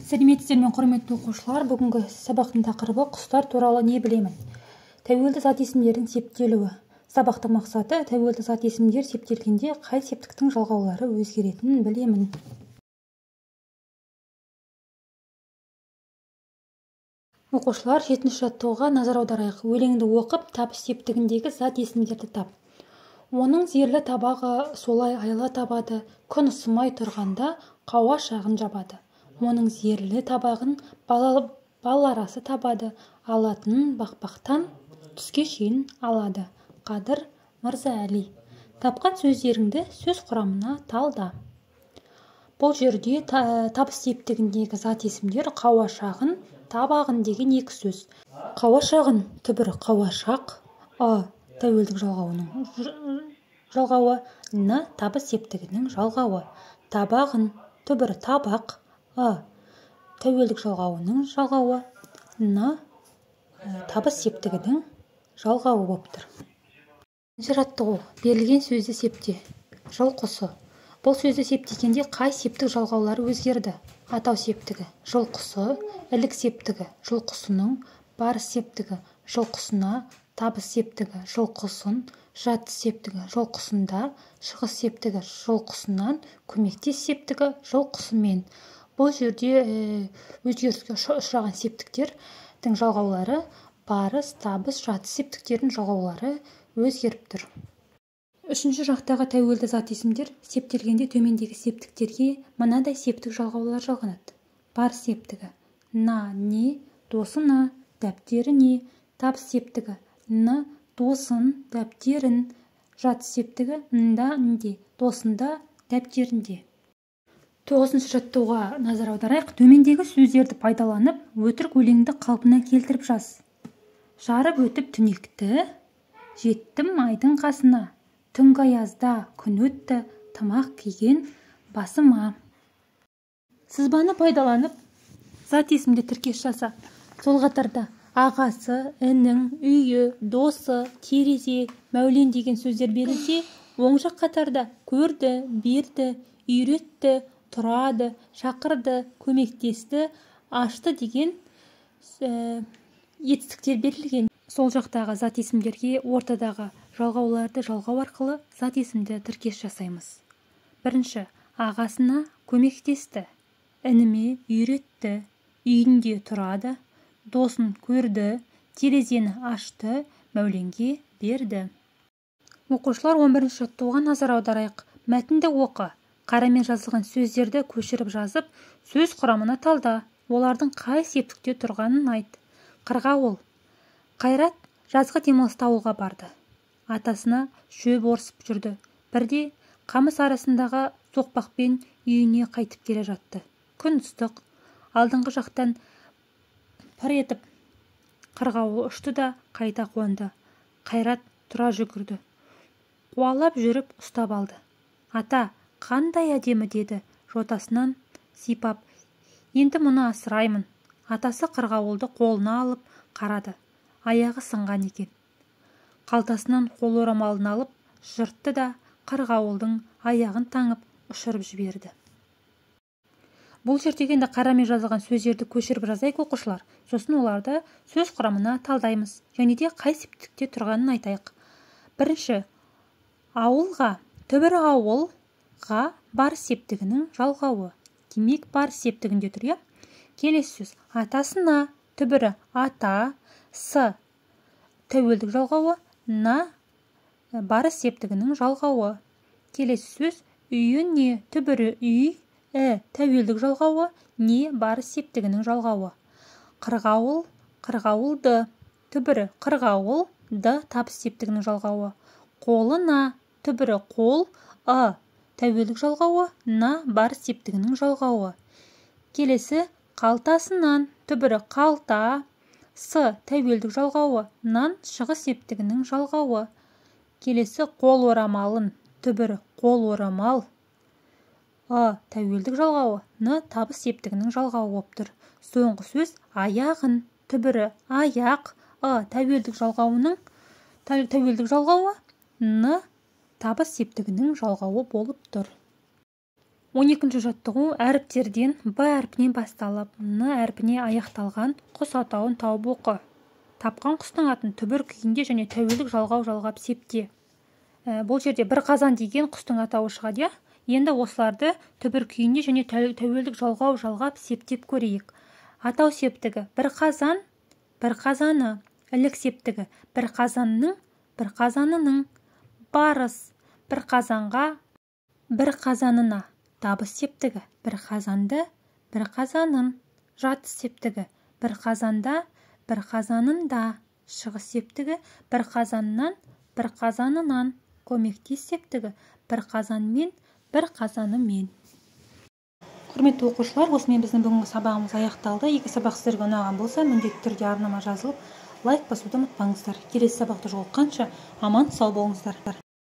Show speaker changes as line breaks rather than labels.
Сәлеметсіздер ме, құрметті оқушылар? Бүгінгі сабақтың тақырыбы құстар туралы не білемін? Тәуелді зат есімдердің септелуі. Сабақтың мақсаты тәуелді зат есімдер септелгенде қай септіктің жалғаулары өзгеретінін білемін. Оқушылар, 7-ші жаттығуға назар аударайық. Өлеңді оқып, табыс септігіндегі зат есімдерді тап. Оның зерлі табағы солай айла табады, күн ысымай тұрғанда қауа шағын жабады. Оның зерлі табағын бал арасы табады, алатынын бақпақтан түске шейін алады. Қадыр Мырзаәли. Тапқан сөздеріңді сөз құрамына талда. Бұл жерде табыс септігіндегі зат есімдер қауашағын, табағын деген екі сөз. Қауашағын түбірі қауашақ, тәуелдік жалғауының жалғауы, табыс септігінің жалғауы. Табағын түбірі табақ, тәуелдік жалғауының жалғауы, табыс септігінің жалғауы болып тұр. Жаттығу. Берілген сөзді септе. Жыл құсы. Бұл сөзді септегенде қай септік жалғаулары өзгерді? Атау септігі жыл құсы, ілік септігі жыл құсының, барыс септігі жыл құсына, табыс септігі жыл құсын, жатыс септігі жыл құсында, шығыс септігі жыл құсынан, көмектес септігі жыл құсымен. Бұл жерде өзгеріске ұшыраған септіктердің жалғаулары барыс, табыс, жатыс септіктердің жалғаулары өзгеріп тұр. 3-ші жақтағы тәуелді зат есімдер септелгенде төмендегі септіктерге мынадай септік жалғаулар жалғанады. Барыс септігі не, досына, дәптеріне, табыс септігі досын, дәптерін, жатыс септігі нде, досында, дәптерінде. 9-ші жаттығуға назар аударайық. Төмендегі сөздерді пайдаланып, өтірік өлеңді қалпына келтіріп жаз. Жарып өтіп түнекті, жеттім айдың қасына, түнгі аязда күн өтті, тымақ киген басыма. Сызбаны пайдаланып, зат есімде тіркес жаса. Сол қатарда ағасы, інің, үйі, досы, терезе, мәулен деген сөздер берілсе, оң жақ қатарда көрді, берді, үйретті, тұрады, шақырды, көмектесті, ашты деген етістіктер берілген. Сол жақтағы зат есімдерге ортадағы жалғауларды жалғау арқылы зат есімді тіркес жасаймыз. Бірінші, ағасына көмектесті, ініме үйретті, үйінде тұрады, досын көрді, терезені ашты, мәуленге берді. Оқушылар, 11-ші жаттығуға назар аударайық. Мәтінді оқы. Қарамен жазылған сөздерді көшіріп жазып, сөз құрамына талда. Олардың қай септікте тұрғанын айт. Қырғауыл. Қайрат жазғы демалыста ауылға барды. Атасына шөп орысып жүрді. Бірде қамыс арасындағы соқпақпен үйіне қайтып келе жатты. Күн ыстық. Алдыңғы жақтан пыр етіп қырғауыл ұшты да қайта қонды. Қайрат тұра жүгірді. Қуалап жүріп ұстап алды. Ата, қандай әдемі, деді жотасынан сипап. Енді мұны асыраймын. Атасы қырғауылды қолына алып қарады. Аяғы сынған екен. Қалтасынан қол орамалын алып жыртты да қырғауылдың аяғын таңып ұшырып жіберді. Бұл жердегенде қарамен жазылған сөздерді көшіріп жазайық оқушылар. Сосын оларды сөз құрамына талдаймыз. Және де қай септікте тұрғанын айтайық. Бірінші, ауылға, түбірі ауылға барыс септігінің жалғауы. Демек, барыс септігінде тұр. Келесі сөз, атасына, түбірі ата, тәуелдік жалғауы, барыс септігінің жалғауы. Келесі сөз, үйіне, түбірі үй, тәуелдік жалғауы, барыс септігінің жалғауы. Қырғауыл, қырғауылды, түбірі қырғауыл, табыс септігінің жалғауы. Қолына, түбірі қол, тәуелдік жалғауы, барыс септігінің жалғауы. Келесі, қалтасынан, түбірі қалта, тәуелдік жалғауы, шығыс септігінің жалғауы. Келесі, қол орамалын, түбірі қол орамал, тәуелдік жалғауы, табыс септігінің жалғауы болып тұр. Соңғы сөз, аяғын, түбірі аяқ, тәуелдік жалғауы, табыс септігінің жалғауы болып тұр. 12-ші жаттығу әріптерден Б әрпінен басталып, Н әрпіне аяқталған құс атауын тауып оқы. Тапқан құстың атын түбір күйінде және тәуелдік жалғап септе. Бұл жерде бір қазан деген құстың атауы шығады. Енді осыларды түбір күйінде және тәуелдік жалғап септеп көрейік. Атау септігі бір қазан, бір қазаны, ілік септігі бір қазанның, бір қазанының, барыс бір қазанға, бір қазанына, табыс септігі бір қазанды, бір қазанын, жатыс септігі бір қазанда, бір қазанында, шығыс септігі бір қазаннан, бір қазанынан, көмектес септігі бір қазанмен, бір қазанымен. Құрметті оқушылар, осымен біздің бүгінгі сабағымыз аяқталды. Егер сабақ сіздерге ұнаған болса, міндетті түрде арнама жазылып, лайк басуды ұмытпаңыздар. Келесі сабақта жолыққанша аман сау болыңыздар.